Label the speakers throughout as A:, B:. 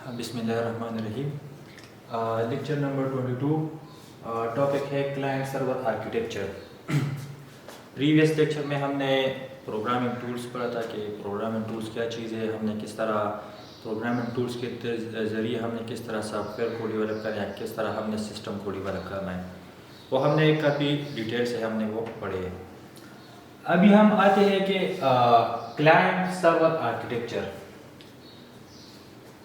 A: بسم اللہ الرحمن الرحیم. Lecture number 22. ٹاپک ہے client server architecture. Previous lecture میں ہم نے پروگرامنگ ٹولز پڑھا تھا کہ پروگرامنگ ٹولز کیا چیز ہے, ہم نے کس طرح پروگرامنگ ٹولز کے ذریعے ہم نے کس طرح سافٹ ویئر کو ڈیولپ کرنا ہے, کس طرح ہم نے سسٹم کو ڈیولپ کرنا ہے, وہ ہم نے کافی ڈیٹیل سے ہم نے وہ پڑھے ہیں. ابھی ہم آتے ہیں کہ کلائنٹ سرور آرکیٹیکچر,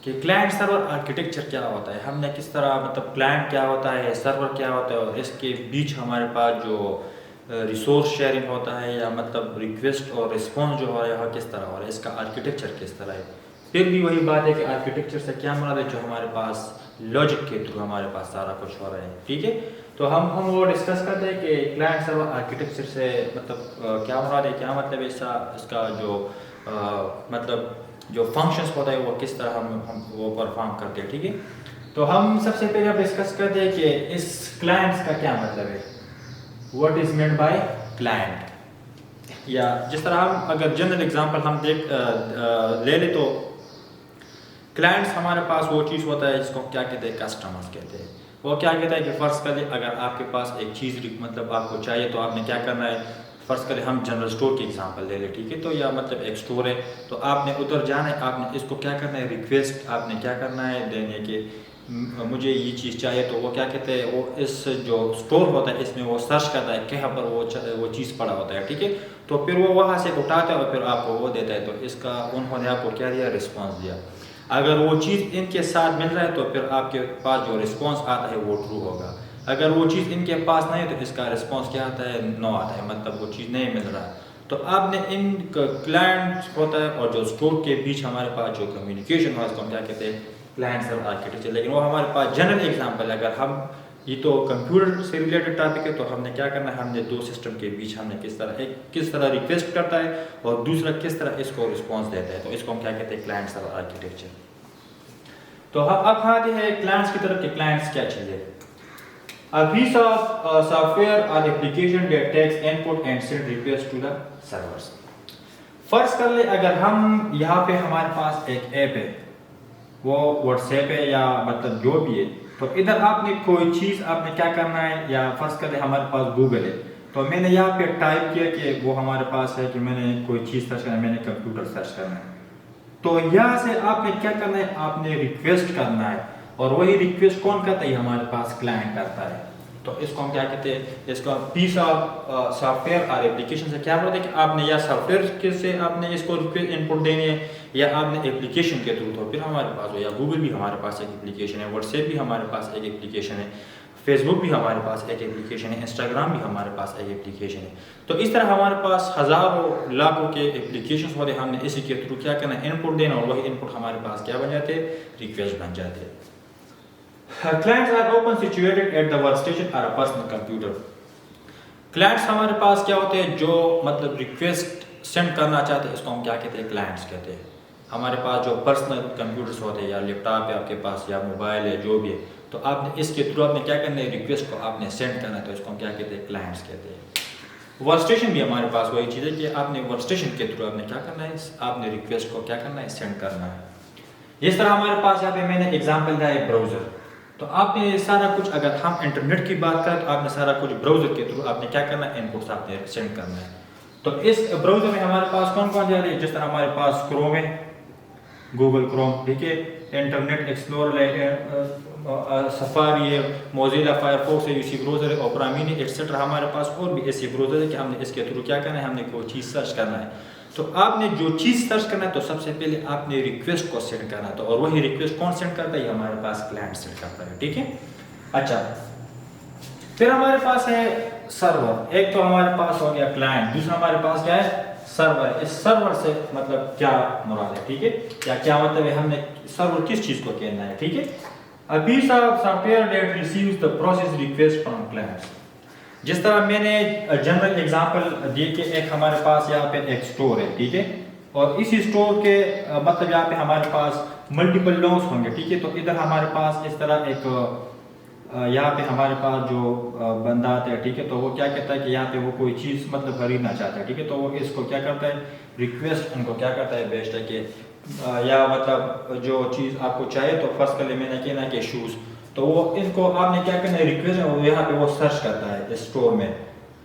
A: کہ کلائنٹ سرور آرکیٹیکچر کیا ہوتا ہے, ہم نے کس طرح مطلب کلائنٹ کیا ہوتا ہے, سرور کیا ہوتا ہے, اور اس کے بیچ ہمارے پاس جو ریسورس شیئرنگ ہوتا ہے یا مطلب ریکویسٹ اور رسپانس جو ہو رہا ہے وہ کس طرح ہو رہا ہے, اس کا آرکیٹیکچر کس طرح ہے. پھر بھی وہی بات ہے کہ آرکیٹیکچر سے کیا مراد ہے, جو ہمارے پاس لاجک کے تھرو ہمارے پاس سارا کچھ ہو رہا ہے. ٹھیک ہے, تو ہم وہ ڈسکس کرتے ہیں کہ کلائنٹ سرور آرکیٹیکچر سے مطلب کیا مراد ہے, کیا مطلب ہے اس کا جو مطلب جو فنکشنز ہوتا ہے وہ کس طرح ہم وہ پرفارم کرتے ہیں. ٹھیک ہے, تو ہم سب سے پہلے ڈسکس کرتے ہیں کہ اس کلائنٹس کا کیا مطلب ہے, what is meant by client. یا جس طرح ہم اگر جنرل ایگزامپل ہم لے لیں تو کلائنٹس ہمارے پاس وہ چیز ہوتا ہے جس کو کیا کہتے ہیں, کسٹمرز کہتے ہیں. وہ کیا کہتا ہے کہ فرض کر لیں اگر آپ کے پاس ایک چیز مطلب آپ کو چاہیے تو آپ نے کیا کرنا ہے, فرض کریں ہم جنرل اسٹور کی ایگزامپل لے لیں. ٹھیک ہے, تو یا مطلب ایک اسٹور ہے تو آپ نے ادھر جانا ہے, آپ نے اس کو کیا کرنا ہے, ریکویسٹ آپ نے کیا کرنا ہے دینے کہ مجھے یہ چیز چاہیے. تو وہ کیا کہتے ہیں, وہ اس جو اسٹور ہوتا ہے اس میں وہ سرچ کرتا ہے کہاں پر وہ چیز پڑا ہوتا ہے. ٹھیک ہے, تو پھر وہ وہاں سے اٹھاتا ہے اور پھر آپ کو وہ دیتا ہے. تو اس کا انہوں نے آپ کو کیا دیا, رسپانس دیا. اگر وہ چیز ان کے ساتھ مل رہا ہے تو پھر آپ کے پاس جو رسپانس آتا ہے وہ ٹرو ہوگا. اگر وہ چیز ان کے پاس نہیں ہے تو اس کا رسپانس کیا آتا ہے, نو آتا ہے, مطلب وہ چیز نہیں مل رہا ہے. تو آپ نے ان کلائنٹ ہوتا ہے اور جو اسٹور کے بیچ ہمارے پاس جو کمیونیکیشن ہے اس کو ہم کیا کہتے ہیں, کلائنٹ سرور آرکیٹیکچر. لیکن وہ ہمارے پاس جنرل ایگزامپل ہے. اگر ہم یہ تو کمپیوٹر سے ریلیٹڈ ٹاپک ہے تو ہم نے کیا کرنا ہے, ہم نے دو سسٹم کے بیچ ہم نے کس طرح ریکویسٹ کرتا ہے اور دوسرا کس طرح اس کو رسپانس دیتا ہے. تو اس کو ہم کیا کہتے ہیں, کلائنٹ سرور آرکیٹیکچر. تو اب آتے ہیں کلائنٹس کی طرف کہ کلائنٹس کیا چیز ہے. A piece of software or application that takes input and send request to the servers. فرض کر لیں اگر ہم یہاں پہ ہمارے پاس ایک ایپ ہے, وہ واٹس ایپ ہے یا مطلب جو بھی ہے, تو ادھر آپ نے کوئی چیز آپ نے کیا کرنا ہے, یا فرض کر لیں ہمارے پاس گوگل ہے, تو میں نے یہاں پہ ٹائپ کیا کہ وہ ہمارے پاس ہے کہ میں نے کوئی چیز سرچ کرنا ہے, میں نے کمپیوٹر سرچ کرنا ہے. تو یہاں سے آپ نے کیا کرنا ہے, آپ نے ریکویسٹ کرنا ہے, اور وہی ریکویسٹ کون کرتا ہے, ہمارے پاس کلائنٹ کرتا ہے. تو اس کو ہم کیا کہتے ہیں, اس کو پیس آف سافٹ ویئر اور اپلیکیشن سے کیا ہوتا ہے کہ آپ نے یا سافٹ ویئر سے آپ نے اس کو ان پٹ دینی ہے, یا آپ نے اپلیکیشن کے تھرو. تو پھر ہمارے پاس ہو, یا گوگل بھی ہمارے پاس ایک اپلیکیشن ہے, واٹس ایپ بھی ہمارے پاس ایک اپلیکیشن ہے, فیس بک بھی ہمارے پاس ایک اپلیکیشن ہے, انسٹاگرام بھی ہمارے پاس ایک اپلیکیشن ہے. تو اس طرح ہمارے پاس ہزاروں لاکھوں کے اپلیکیشنس ہوتے ہیں, ہم نے اسی کے تھرو کیا کرنا ہے, ان پٹ دینا, اور وہی ان پٹ ہمارے پاس کیا بن جاتے ہیں, ریکویسٹ بن جاتے ہیں. Clients are often situated at the workstation or a personal computer. Clients ہمارے پاس کیا ہوتے ہیں, جو مطلب ریکویسٹ سینڈ کرنا چاہتے ہیں, اس کو ہم کیا کہتے ہیں, کلائنٹس کہتے ہیں. ہمارے پاس جو پرسنل کمپیوٹرس ہوتے ہیں, یا لیپ ٹاپ ہے آپ کے پاس, یا موبائل ہے, جو بھی ہے, تو آپ نے اس کے تھرو آپ نے کیا کرنا ہے, ریکویسٹ کو آپ نے سینڈ کرنا ہے. تو اس کو ہم کیا کہتے ہیں, کلائنٹس کہتے ہیں. ورک اسٹیشن بھی ہمارے پاس وہی چیز ہے کہ آپ نے ورک اسٹیشن کے تھرو آپ نے کیا کرنا ہے, آپ نے ریکویسٹ کو کیا کرنا ہے, سینڈ کرنا ہے. اس طرح ہمارے پاس یہاں پہ میں نے ایگزامپل دیا ہے براؤزر. تو آپ نے سارا کچھ, اگر ہم انٹرنیٹ کی بات کریں تو آپ نے سارا کچھ براؤزر کے تھرو آپ نے کیا کرنا ہے, ان پٹس آپ نے سینڈ کرنا ہے. تو اس براؤزر میں ہمارے پاس کون کون جا رہے ہیں, جس طرح ہمارے پاس کروم ہے, گوگل کروم, ٹھیک ہے, انٹرنیٹ ایکسپلورر ہے, سفاری ہے, موزیلا فائر فاکس ہے, یوسی براؤزر ہے, اوپرا مینی ایٹسٹرا. ہمارے پاس اور بھی ایسی براؤزر ہے کہ ہم نے اس کے تھرو کیا کرنا ہے, ہم نے کوئی چیز سرچ کرنا ہے. تو آپ نے جو چیز سرچ کرنا ہے تو سب سے پہلے آپ نے ریکویسٹ کو سینڈ کرنا ہے. تو اور وہی ریکویسٹ کون سینڈ کرتا ہے, ہمارے پاس کلائنٹ سینڈ کرتا ہے. ٹھیک ہے, اچھا. پھر ہمارے پاس ہے سرور. ایک تو ہمارے پاس ہو گیا کلائنٹ, دوسرا ہمارے پاس کیا ہے, سرور. اس سرور سے مطلب کیا مراد ہے, ٹھیک ہے, یا کیا مطلب ہے, ہم نے سرور کس چیز کو کہنا ہے. ٹھیک ہے, a piece of software that receives the process request from clients. جس طرح میں نے جنرل ایگزامپل دی کہ ایک ہمارے پاس یہاں پہ ایک اسٹور ہے, ٹھیک ہے, اور اسی اسٹور کے مطلب یہاں پہ ہمارے پاس ملٹیپل لونز ہوں گے. ٹھیک ہے, تو ادھر ہمارے پاس اس طرح ایک یہاں پہ ہمارے پاس جو بندہ آتا ہے, ٹھیک ہے, تو وہ کیا کہتا ہے کہ یہاں پہ وہ کوئی چیز مطلب خریدنا چاہتا ہے. ٹھیک ہے, تو وہ اس کو کیا کرتا ہے, ریکویسٹ ان کو کیا کرتا ہے, بیچتا ہے کہ یا مطلب جو چیز آپ کو چاہیے، تو فرض کر لیں میں نے کہنا کہ شوز، تو وہ ان کو آپ نے کیا کرنا ہے، ریکویسٹ یہاں پہ وہ سرچ کرتا ہے اسٹور میں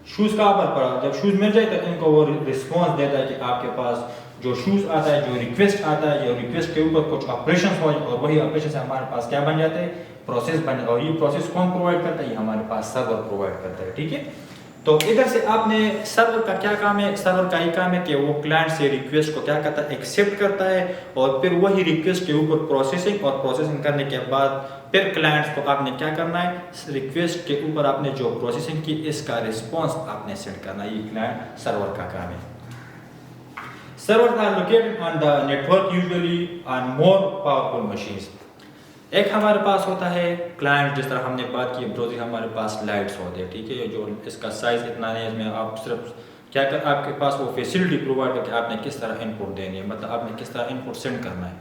A: شوز کہاں پر پڑا، جب شوز مل جائے تو ان کو وہ رسپانس دیتا ہے کہ آپ کے پاس جو شوز آتا ہے، جو ریکویسٹ آتا ہے، جو ریکویسٹ کے اوپر کچھ آپریشن ہو، اور وہی آپریشن سے ہمارے پاس کیا بن جاتے ہیں، پروسیس بن جاتا ہے، اور یہ پروسیس کون پرووائڈ کرتا ہے، یہ ہمارے پاس سرور پرووائڈ کرتا ہے، ٹھیک ہے۔ تو ادھر سے آپ نے سرور کا کیا کام ہے، سرور کا یہ کام ہے کہ وہ کلائنٹ سے ریکویسٹ کو کیا کرتا ہے، ایکسیپٹ کرتا ہے، اور پھر وہی ریکویسٹ کے اوپر پروسیسنگ، اور پروسیسنگ کرنے کے بعد پھر کلائنٹس کو آپ نے کیا کرنا ہے، ریکویسٹ کے اوپر آپ نے جو پروسیسنگ کی اس کا رسپانس آپ نے سینڈ کرنا ہے، یہ کلائنٹ سرور کا کام ہے۔ Servers are located on the network usually on more powerful machines۔ ایک ہمارے پاس ہوتا ہے کلائنٹ، جس طرح ہم نے بات کی براؤزنگ، ہمارے پاس لائٹس ہوتے ہیں، ٹھیک ہے، جو اس کا سائز اتنا نہیں ہے، اس میں آپ صرف کیا کر، آپ کے پاس وہ فیسلٹی پرووائڈ ہے کہ آپ نے کس طرح ان پٹ دینی ہے، مطلب آپ نے کس طرح ان پٹ سینڈ کرنا ہے۔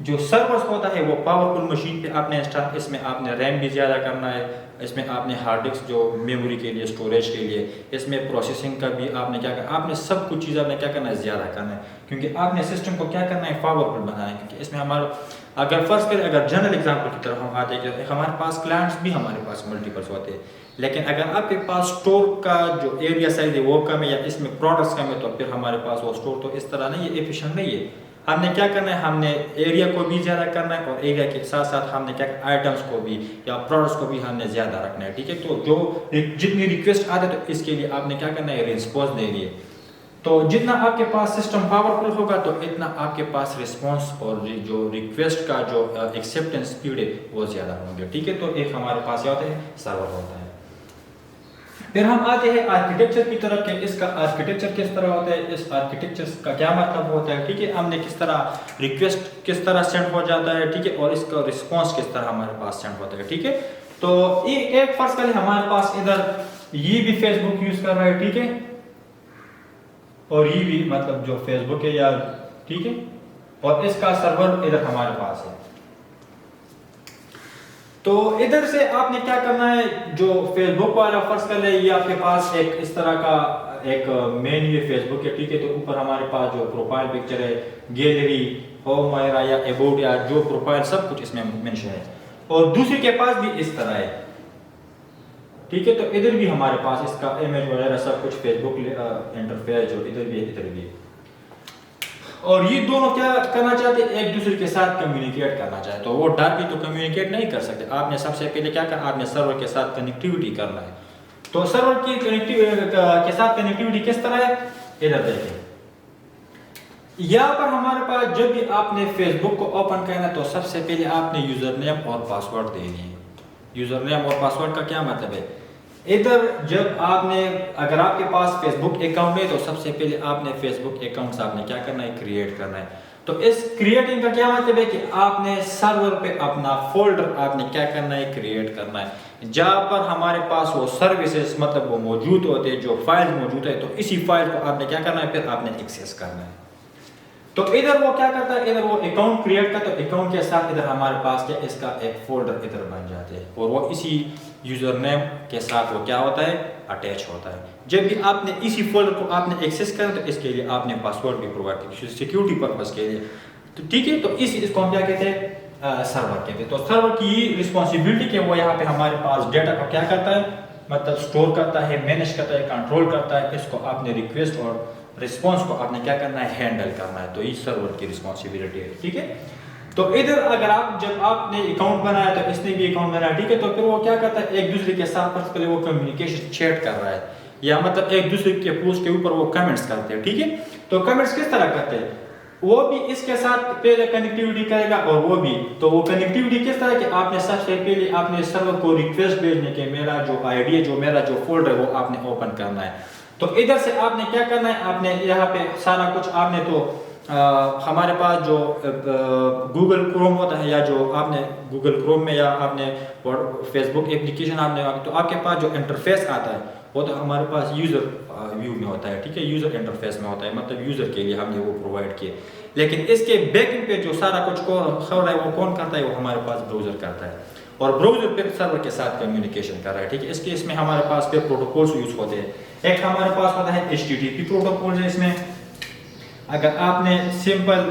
A: جو سرورز ہوتا ہے وہ پاورفل مشین پہ آپ نے انسٹال، اس میں آپ نے ریم بھی زیادہ کرنا ہے، اس میں آپ نے ہارڈ ڈسک جو میموری کے لیے، اسٹوریج کے لیے، اس میں پروسیسنگ کا بھی آپ نے کیا کرنا، آپ نے سب کچھ چیز آپ نے کیا کرنا ہے، زیادہ کرنا ہے، کیونکہ آپ نے سسٹم کو کیا کرنا ہے، پاورفل بنانا ہے، کیونکہ اس میں ہمارا اگر فرض کریں، اگر جنرل ایگزامپل کی طرف ہم آتے ہیں، ہمارے پاس کلائنٹس بھی ہمارے پاس ملٹیپلس ہوتے ہیں، لیکن اگر آپ کے پاس اسٹور کا جو ایریا سائز ہے وہ کم ہے، یا اس میں پروڈکٹس کم ہے، تو پھر ہمارے پاس وہ اسٹور تو اس طرح نہیں ہے، ایفیشینٹ نہیں ہے۔ ہم نے کیا کرنا ہے، ہم نے ایریا کو بھی زیادہ کرنا ہے، اور ایریا کے ساتھ ساتھ ہم نے کیا آئٹمس کو بھی یا پروڈکٹس کو بھی ہم نے زیادہ رکھنا ہے، ٹھیک ہے۔ تو جو جتنی ریکویسٹ آتے تو اس کے لیے آپ نے کیا کرنا ہے، رسپانس دینی ہے۔ تو جتنا آپ کے پاس سسٹم پاورفل ہوگا تو اتنا آپ کے پاس رسپانس اور جو ریکویسٹ کا جو ایکسیپٹنس اسپیڈ ہے وہ زیادہ ہوں گے، ٹھیک ہے۔ تو ایک ہمارے پاس کیا ہوتا ہے، سرور ہوتا ہے۔ پھر ہم آتے ہیں آرکیٹیکچر کی طرف، کہ اس کا آرکیٹیکچر کس طرح ہوتا ہے، اس آرکیٹیکچر کا کیا مطلب ہوتا ہے، ٹھیک ہے۔ ہم نے کس طرح ریکویسٹ کس طرح سینڈ ہو جاتا ہے، ٹھیک ہے، اور اس کا رسپانس کس طرح ہمارے پاس سینڈ ہوتا ہے، ٹھیک ہے۔ تو ایک فرض کریں ہمارے پاس ادھر یہ بھی فیس بک یوز کر رہا ہے، ٹھیک ہے، اور یہ بھی مطلب جو فیس بک ہے یا، ٹھیک ہے، اور اس کا سرور ادھر ہمارے پاس ہے۔ تو ادھر سے آپ نے کیا کرنا ہے، جو فیس بک والا فرض کر لیں، یہ آپ کے پاس ایک اس طرح کا ایک مین یہ فیس بک ہے، ٹھیک ہے۔ تو اوپر ہمارے پاس جو پروفائل پکچر ہے، گیلری، ہوم وغیرہ یا اباؤٹ یا جو پروفائل سب کچھ اس میں مینشن ہے، اور دوسرے کے پاس بھی اس طرح ہے، ٹھیک ہے۔ تو ادھر بھی ہمارے پاس اس کا امیج وغیرہ سب کچھ فیس بک انٹرفیس جو ادھر بھی ہے، ادھر بھی ہے، اور یہ دونوں کیا کرنا چاہتے ہیں، ایک دوسرے کے ساتھ کمیونیکیٹ کرنا چاہتے ہیں۔ تو وہ ڈائریکٹلی تو کمیونیکیٹ نہیں کر سکتے، آپ نے سب سے پہلے کیا کرنا، آپ نے سرور کے ساتھ کنیکٹیوٹی کرنا ہے۔ تو سرور کی کے ساتھ کنیکٹیوٹی کس طرح ہے، ادھر دیکھیں، یہاں پر ہمارے پاس جب بھی آپ نے فیس بک کو اوپن کرنا ہے تو سب سے پہلے آپ نے یوزر نیم اور پاسورڈ دینی ہے۔ یوزر نیم اور پاسورڈ کا کیا مطلب ہے، ادھر جب آپ نے، اگر آپ کے پاس فیس بک اکاؤنٹ ہے تو سب سے پہلے آپ نے فیس بک اکاؤنٹ آپ نے کیا کرنا ہے، کریٹ کرنا ہے۔ تو اس کریٹنگ کا کیا مطلب ہے کہ آپ نے سرور پہ اپنا فولڈر آپ نے کیا کرنا ہے، کریٹ کرنا ہے، جہاں پر ہمارے پاس وہ سروسز مطلب وہ موجود ہوتے ہیں، جو فائل موجود ہے، تو اسی فائل کو آپ نے کیا کرنا ہے، پھر آپ نے ایکسیس کرنا ہے۔ تو ادھر وہ کیا کرتا ہے، ادھر وہ اکاؤنٹ کریٹ کرتا ہے، تو اکاؤنٹ کے ساتھ ادھر ہمارے پاس کیا اس کا ایک فولڈر ادھر بن جاتے ہیں، اور وہ اسی یوزر نیم کے ساتھ وہ کیا ہوتا ہے، اٹیچ ہوتا ہے۔ جب بھی آپ نے اسی فولڈر کو آپ نے ایکسیس کرنا تو اس کے لیے آپ نے پاسورڈ بھی پرووائڈ کیا، سیکیورٹی پرپز کے لیے، تو ٹھیک ہے۔ تو اس کو ہم کیا کہتے ہیں، سرور کہتے ہیں۔ تو سرور کی یہ رسپانسبلٹی کہ وہ یہاں پہ ہمارے پاس ڈیٹا کو کیا کرتا ہے، مطلب اسٹور کرتا ہے، مینیج کرتا ہے، کنٹرول کرتا ہے، اس کو آپ نے ریکویسٹ اور رسپانس کو آپ نے کیا کرنا ہے، ہینڈل کرنا ہے۔ تو یہ سرور کی رسپانسبلٹی ہے، ٹھیک ہے۔ تو ادھر اگر جب آپ نے اکاؤنٹ بنایا تو اس نے بھی اکاؤنٹ بنایا، ٹھیک ہے، تو پھر وہ کیا کرتا ہے، ایک دوسرے کے ساتھ فرض کرے وہ کمیونیکیشن چیٹ کر رہا ہے، یا مطلب ایک دوسرے کے پوسٹ کے اوپر وہ کمنٹس کرتے ہیں، ٹھیک ہے۔ تو کمنٹس کس طرح کرتے ہیں، وہ بھی اس کے ساتھ پہلے کنیکٹیوٹی کرے گا، اور وہ بھی، تو وہ کنیکٹیوٹی کس طرح کہ آپ نے سب سے پہلے آپ نے سرور کو ریکویسٹ بھیجنے کے میرا جو آئی ڈی ہے، جو میرا جو فولڈر ہے وہ آپ نے اوپن کرنا ہے۔ تو ادھر سے آپ نے کیا کرنا ہے، آپ نے یہاں پہ سارا کچھ آپ نے تو ہمارے پاس جو گوگل کروم ہوتا ہے، یا جو آپ نے گوگل کروم میں یا آپ نے فیس بک اپلیکیشن آپ نے، تو آپ کے پاس جو انٹرفیس آتا ہے وہ تو ہمارے پاس یوزر ویو میں ہوتا ہے، ٹھیک ہے، یوزر انٹرفیس میں ہوتا ہے، مطلب یوزر کے لیے ہم نے وہ پرووائڈ کیے، لیکن اس کے بیک اینڈ پہ جو سارا کچھ خبر ہے وہ کون کرتا ہے، وہ ہمارے پاس براؤزر کرتا ہے، اور براؤزر پھر سرور کے ساتھ کمیونیکیشن کر رہا ہے، ٹھیک ہے۔ اس کے اس میں ہمارے پاس پھر پروٹوکولز یوز ہوتے ہیں، ایک ہمارے پاس ہوتا ہے HTTP پروٹوکول، ہے اس میں اگر آپ نے simple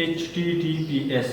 A: HTTPS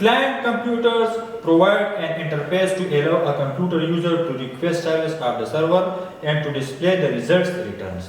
A: Client computers provide an interface to allow a computer user to request service of the server and to display the results returns.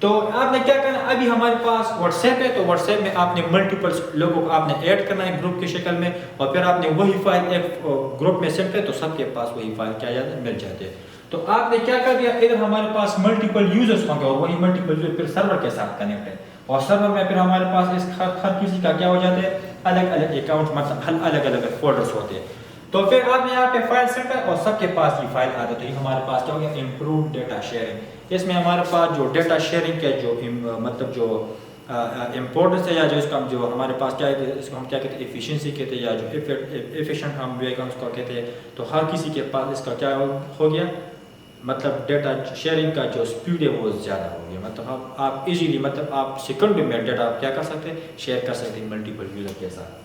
A: تو آپ نے کیا کرنا ہے، ابھی ہمارے پاس واٹس ایپ ہے، تو واٹس ایپ میں آپ نے ملٹیپل لوگوں کو آپ نے ایڈ کرنا ہے گروپ کی شکل میں، اور پھر آپ نے وہی فائل ایک گروپ میں سینڈ کرے تو سب کے پاس وہی فائل کیا جاتا ہے، مل جاتے ہیں. تو آپ نے کیا کر دیا، ادھر ہمارے پاس ملٹیپل یوزرس ہوں گے اور وہی ملٹیپل یوزر پھر سرور کے ساتھ کنیکٹ ہے، اور سرور میں پھر ہمارے پاس اس ہر کسی کا کیا ہو جاتا ہے، الگ الگ اکاؤنٹ، مطلب الگ الگ فولڈرس ہوتے ہیں. تو پھر آپ نے یہاں پہ فائل سینڈ کر اور سب کے پاس یہ فائل آتا ہے. تو یہ ہمارے پاس کیا ہو گیا، امپروو ڈیٹا شیئرنگ. اس میں ہمارے پاس جو ڈیٹا شیئرنگ کے جو مطلب جو امپورٹنس ہے، یا جو اس کا جو ہمارے پاس کیا ہے، اس کو ہم کیا کہتے ہیں، ایفیشنسی کہتے ہیں، یا جو ایفیشنٹ ہم اس کو کہتے ہیں. تو ہر کسی کے پاس اس کا کیا ہو گیا، مطلب ڈیٹا شیئرنگ کا جو سپیڈ ہے وہ زیادہ ہو گیا. مطلب آپ ایزیلی، مطلب آپ سیکنڈ میں ڈیٹا کیا کر سکتے ہیں، شیئر کر سکتے ہیں ملٹیپل یوزر کے ساتھ.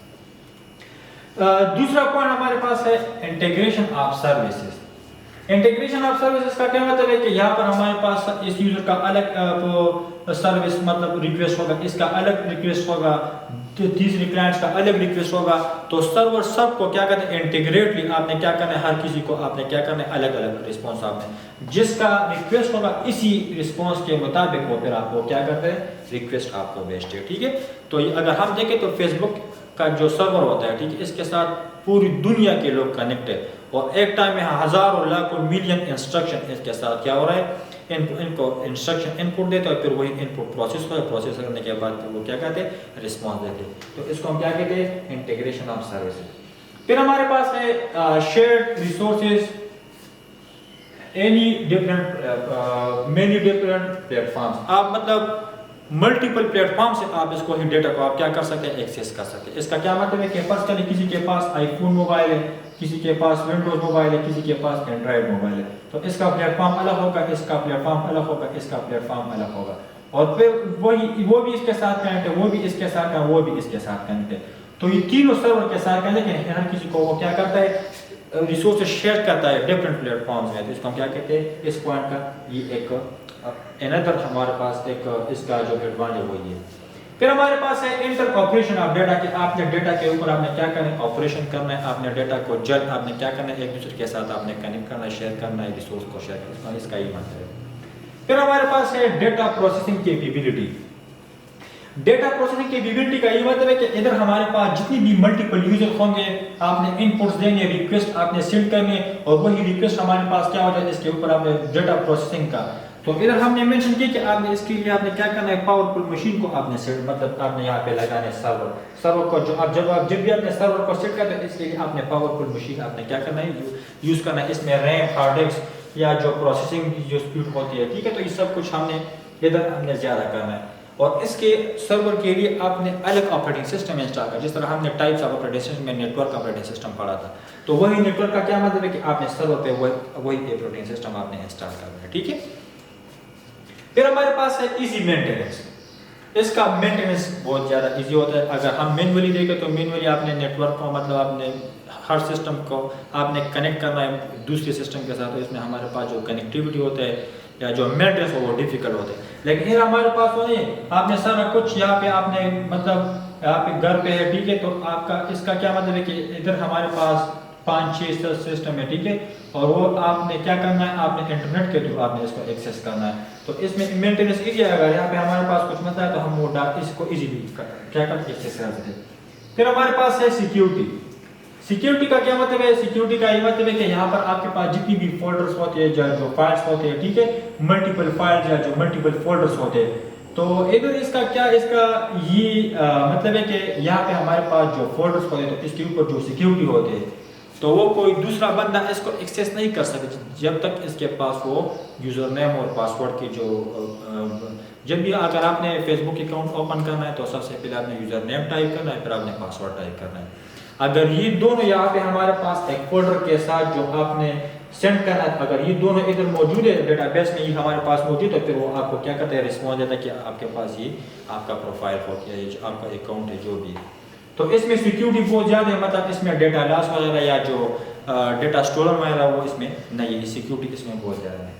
A: دوسرا پوائنٹ ہمارے پاس ہے integration of services. Integration of services کا کیا مطلب ہے کہ یہاں پر ہمارے پاس اس یوزر کا الگ سروس مطلب ریکویسٹ ہوگا، اس کا الگ ریکویسٹ ہوگا، تیسری کلائنٹس کا الگ ریکویسٹ ہوگا. تو سرور سب کو کیا کرنا ہے، انٹیگریٹلی آپ نے کیا کرنا ہے، ہر کسی کو آپ نے کیا کرنا ہے، الگ الگ رسپانس آپ نے جس کا ریکویسٹ ہوگا اسی رسپانس کے مطابق وہ پھر آپ کو کیا کرتے ہیں، ریکویسٹ آپ کو بھیجتے ہیں. ٹھیک ہے. تو اگر ہم دیکھیں تو فیس بک کا جو سرور ہوتا ہے، ٹھیک ہے، اس کے ساتھ پوری دنیا کے لوگ کنیکٹ ہے، اور ایک ٹائم میں ہزاروں لاکھوں ملین انسٹرکشن اس کے ساتھ کیا ہو رہا ہے، ان کو انسٹرکشن انپٹ دیتے ہیں، پھر وہی انپٹ پروسیس ہو ہے، پروسیس کرنے کے بعد وہ کیا کہتے ہیں، رسپانس دیتے ہیں. تو اس کو ہم کیا کہتے ہیں، انٹیگریشن آف سروسز. پھر ہمارے پاس ہے shared resources, any different many different platforms. آپ مطلب ملٹیپل پلیٹ فارم سے آپ اس کو ہی ڈیٹا کو آپ کیا کر سکتے ہیں، ایکسیس کر سکتے ہیں. اس کا کیا مطلب ہے کہ پرسنلی کسی کے پاس آئی فون موبائل ہے، کسی کے پاس ونڈوز موبائل ہے، کسی کے پاس اینڈرائڈ موبائل ہے. تو اس کا پلیٹ فارم الگ ہوگا، اس کا پلیٹ فارم الگ ہوگا، اس کا پلیٹ فارم الگ ہوگا. اور پھر وہ بھی اس کے ساتھ کنیکٹ ہے، وہ بھی اس کے ساتھ ہے، وہ بھی اس کے ساتھ کنیکٹ ہے. تو یہ تینوں سرور کے ساتھ کنیکٹ ہے، لیکن ہر کسی کو وہ کیا کرتا ہے، ریسورسز شیئر کرتا ہے ڈفرینٹ پلیٹ فارمز میں. تو اس کو ہم کیا کہتے ہیں، اس پوائنٹ کا یہ ایک انیدر ہمارے پاس ایک اس کا جو ایڈوانٹیج ہے وہ یہ ہے. پھر ہمارے پاس ہے انٹر آپریشن آف ڈیٹا، کہ آپ نے ڈیٹا کے اوپر آپ نے کیا کرنا ہے، آپریشن کرنا ہے. آپ نے ڈیٹا کو جلد آپ نے کیا کرنا ہے، ایک دوسرے کے ساتھ آپ نے کنیکٹ کرنا ہے، شیئر کرنا ہے، ریسورس کو شیئر کرنا ہے. اس کا یہ مطلب ہے. پھر ہمارے پاس ہے data processing capability. Data processing capability کا یہ مطلب ہے کہ ادھر ہمارے پاس جتنی بھی ملٹیپل یوزر ہوں گے، آپ نے انپٹس دیں گے، ریکویسٹ آپ نے سینڈ کرنی ہے، اور وہی ریکویسٹ ہمارے پاس کیا ہو جائے، اس کے اوپر آپ نے ڈیٹا پروسیسنگ کا. تو ادھر ہم نے مینشن کیا کہ آپ نے اس کے لیے آپ نے کیا کرنا ہے، پاورفل مشین کو آپ نے سیٹ، مطلب آپ نے یہاں پہ لگانا ہے سرور کو. جو آپ جب بھی آپ نے سرور کو سیٹ کرتے ہیں، اس کے لیے آپ نے پاورفل مشین آپ نے کیا کرنا ہے، یوز کرنا ہے. اس میں ریم، ہارڈ ڈسک یا جو پروسیسنگ کی جو اسپیڈ ہوتی ہے، ٹھیک ہے. تو یہ سب کچھ ہم نے ادھر ہم نے زیادہ کرنا ہے. اور اس کے سرور کے لیے آپ نے الگ آپریٹنگ سسٹم انسٹال کرنا. جس طرح ہم نے ٹائپس آف آپریٹنگ سسٹم میں نیٹ ورک آپریٹنگ سسٹم پڑھا تھا، تو وہی نیٹ ورک کا کیا مطلب ہے کہ آپ نے سرور پہ وہی آپریٹنگ سسٹم آپ نے انسٹال کرنا ہے. ٹھیک ہے. پھر ہمارے پاس ہے ایزی مینٹیننس. اس کا مینٹیننس بہت زیادہ ایزی ہوتا ہے. اگر ہم مینولی دیکھیں تو مینولی آپ نے نیٹ ورک کو مطلب آپ نے ہر سسٹم کو آپ نے کنیکٹ کرنا ہے دوسرے سسٹم کے ساتھ. تو اس میں ہمارے پاس جو کنیکٹیوٹی ہوتا ہے یا جو مینٹیننس ہو وہ ڈیفیکلٹ ہوتا ہے. لیکن یہ ہمارے پاس وہ نہیں، آپ نے سارا کچھ یہاں پہ آپ نے مطلب آپ کے گھر پہ ہے، ٹھیک ہے. تو آپ کا اس کا کیا مطلب ہے کہ ادھر ہمارے پاس 5-6 سسٹم ہے، ٹھیک ہے. اور وہ آپ نے کیا کرنا ہے، آپ نے انٹرنیٹ کے تھرو آپ نے اس کو ایکسیس کرنا ہے. تو اس میں مینٹیننس ایزی ہے. اگر یہاں پہ ہمارے پاس کچھ مسئلہ ہے تو ہم وہ اس کو ایزیلی کیا کرتے ایکسیس کر سکتے ہیں. پھر ہمارے پاس ہے سیکیورٹی. سیکیورٹی کا کیا مطلب ہے، سیکیورٹی کا یہ مطلب ہے کہ یہاں پر آپ کے پاس جتنی بھی فولڈرز ہوتے ہیں، جو فائلز ہوتے ہیں، ٹھیک ہے، ملٹیپل فائلز یا جو ملٹیپل فولڈرز ہوتے ہیں. تو ادھر اس کا کیا، اس کا یہ مطلب ہے کہ یہاں پہ ہمارے پاس جو فولڈرز ہوتے ہیں تو اس کے اوپر جو سیکیورٹی ہوتے ہیں تو وہ کوئی دوسرا بندہ اس کو ایکسیس نہیں کر سکے جب تک اس کے پاس وہ یوزر نیم اور پاسورڈ کی جو جب بھی اگر آپ نے فیس بک اکاؤنٹ اوپن کرنا ہے تو سب سے پہلے آپ نے یوزر نیم ٹائپ کرنا ہے، پھر آپ نے پاسورڈ ٹائپ کرنا ہے. اگر یہ دونوں یہاں پہ ہمارے پاس ایک فولڈر کے ساتھ جو آپ نے سینڈ کرنا ہے، اگر یہ دونوں ادھر موجود ہے ڈیٹا بیس میں، یہ ہمارے پاس موجود ہے، پھر وہ آپ کو کیا کرتا ہے، رسپانس دیتا ہے کہ آپ کے پاس یہ آپ کا پروفائل ہو گیا، یہ آپ کا اکاؤنٹ ہے جو بھی. تو اس میں سیکیورٹی بہت زیادہ ہے، مطلب اس میں ڈیٹا لاس وغیرہ یا جو ڈیٹا اسٹورن وغیرہ وہ اس میں نہیں ہے، سیکیورٹی اس میں بہت زیادہ ہے.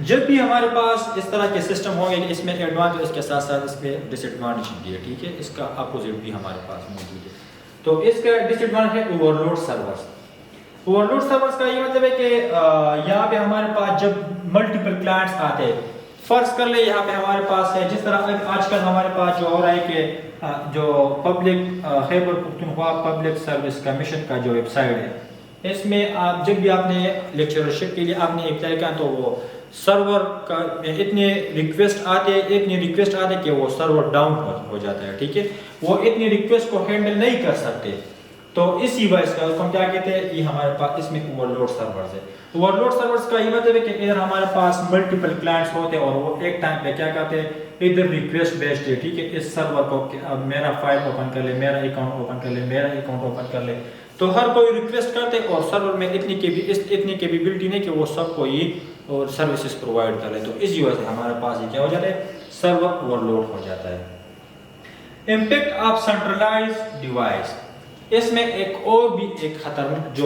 A: جب بھی ہمارے پاس اس طرح کے سسٹم ہوں گے، اس میں ایڈوانٹیج اس کے ساتھ ساتھ اس میں ڈس ایڈوانٹیج بھی ہے، ٹھیک ہے. اس کا اپوزٹ بھی ہمارے پاس موجود ہے. تو اس کا ڈس ایڈوانٹیج ہے overload servers. Overload servers کا یہ مطلب ہے کہ یہاں پہ ہمارے پاس جب ملٹیپل کلائنٹس آتے ہیں فرض کر لیں یہاں پہ ہمارے پاس ہے جس طرح آج کل ہمارے پاس جو ہو رہا ہے کہ جو public Khyber Pakhtunkhwa public service commission کا جو ویب سائٹ ہے، اس میں آپ جب بھی آپ نے لیکچرشپ کے لیے آپ نے اپلائی کیا تو وہ سرور کا اتنے ریکویسٹ آتے کہ وہ سرور ڈاؤن ہو جاتا ہے، ٹھیک ہے، وہ اتنی ریکویسٹ کو ہینڈل نہیں کر سکتے، تو اسی وجہ سے ہم کیا کہتے ہیں یہ ہمارے پاس اس میں اوور لوڈ سرورز ہے۔ اوور لوڈ سرورز کا یہ مطلب ہے کہ ادھر ہمارے پاس ملٹیپل کلائنٹس ہوتے ہیں اور وہ ایک ٹائم پہ کیا کرتے ہیں، ادھر ریکویسٹ بھیجتے ہیں، ٹھیک ہے، اس سرور کو اب میرا فائل اوپن کر لے، میرا اکاؤنٹ اوپن کر لے، میرا اکاؤنٹ اوپن کر لے، تو ہر کوئی ریکویسٹ کرتے اور سرور میں اتنی کیپیبلٹی نہیں کہ وہ سب کو یہ اور سروسز پرووائڈ کر لے، تو اسی وجہ سے ہمارے پاس یہ کیا ہو جاتا ہے، سرور اوور لوڈ ہو جاتا ہے۔ امپیکٹ آف سینٹرلائز ڈیوائس، اس میں ایک اور بھی ایک خطرناک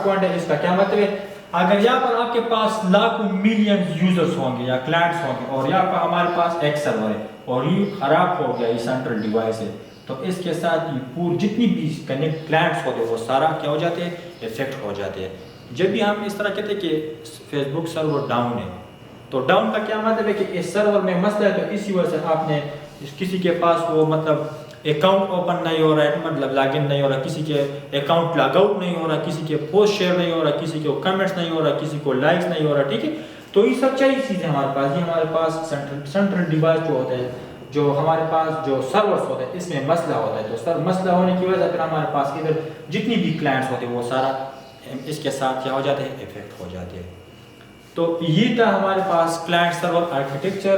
A: پوائنٹ ہے۔ اس کا کیا مطلب ہے، اگر یہاں پر آپ کے پاس لاکھوں ملین یوزرز ہوں گے یا کلائنٹس ہوں گے اور یہاں پر ہمارے پاس ایک سرور ہے اور یہ خراب ہو گیا، یہ سینٹرل ڈیوائس ہے، تو اس کے ساتھ یہ جتنی بھی کنیکٹ کلائنٹس ہوتے ہیں وہ سارا کیا ہو جاتے ہیں، افیکٹ ہو جاتے ہیں۔ جب بھی ہم اس طرح کہتے ہیں کہ فیس بک سرور ڈاؤن ہے، تو ڈاؤن کا کیا مطلب ہے کہ اس سرور میں مسئلہ ہے، تو اسی وجہ سے آپ نے کسی کے پاس وہ مطلب اکاؤنٹ اوپن نہیں ہو رہا ہے، مطلب لاگ ان نہیں ہو رہا، کسی کے اکاؤنٹ لاگ آؤٹ نہیں ہو رہا، کسی کے پوسٹ شیئر نہیں ہو رہا، کسی کو کمنٹس نہیں ہو رہا، کسی کو لائکس نہیں ہو رہا، ٹھیک ہے، تو یہ سب چاہیے چیزیں ہمارے پاس، یہ ہمارے پاس سینٹرل ڈیوائس جو ہوتا ہے، جو ہمارے پاس جو سرورز ہوتے ہیں اس میں مسئلہ ہوتا ہے، تو مسئلہ ہونے کی وجہ سے پھر ہمارے پاس ادھر جتنی بھی کلائنٹس ہوتے ہیں وہ سارا اس کے ساتھ کیا ہو جاتے ہیں، افیکٹ ہو جاتے ہیں۔ تو یہ تھا ہمارے پاس کلائنٹ سرور آرکیٹیکچر،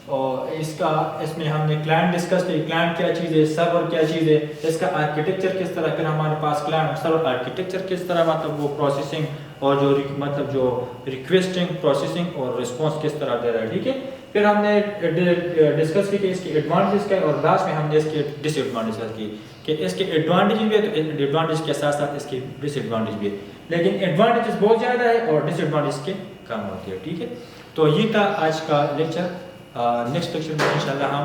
A: اور اس میں ہم نے کلائنٹ ڈسکس کی، کلائنٹ کیا چیز ہے، سرور کیا چیز ہے، اس کا آرکیٹیکچر کس طرح، پھر ہمارے پاس کلائنٹ سرور آرکیٹیکچر کس طرح مطلب وہ پروسیسنگ اور جو مطلب جو ریکویسٹنگ پروسیسنگ اور رسپانس کس طرح دے رہا ہے، ٹھیک ہے، پھر ہم نے ڈسکس کی کہ اس کے ایڈوانٹیج کیا ہے، اور لاسٹ میں ہم نے اس کے ڈس ایڈوانٹیج کی کہ اس کے ایڈوانٹیج بھی ہے، تو ایڈوانٹیج کے ساتھ ساتھ اس کے ڈس ایڈوانٹیج بھی ہے، لیکن ایڈوانٹیجز بہت زیادہ ہے اور ڈس ایڈوانٹیج کے کم ہوتی ہے، ٹھیک ہے۔ تو یہ تھا آج کا لیکچر۔ نیکسٹ لیکچر میں انشاءاللہ ہم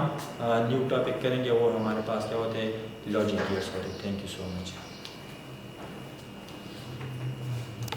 A: نیو ٹاپک کریں گے، وہ ہمارے پاس کیا ہوتے ہیں، لاجک گیٹس ہوتے ہیں۔ Thank you so much.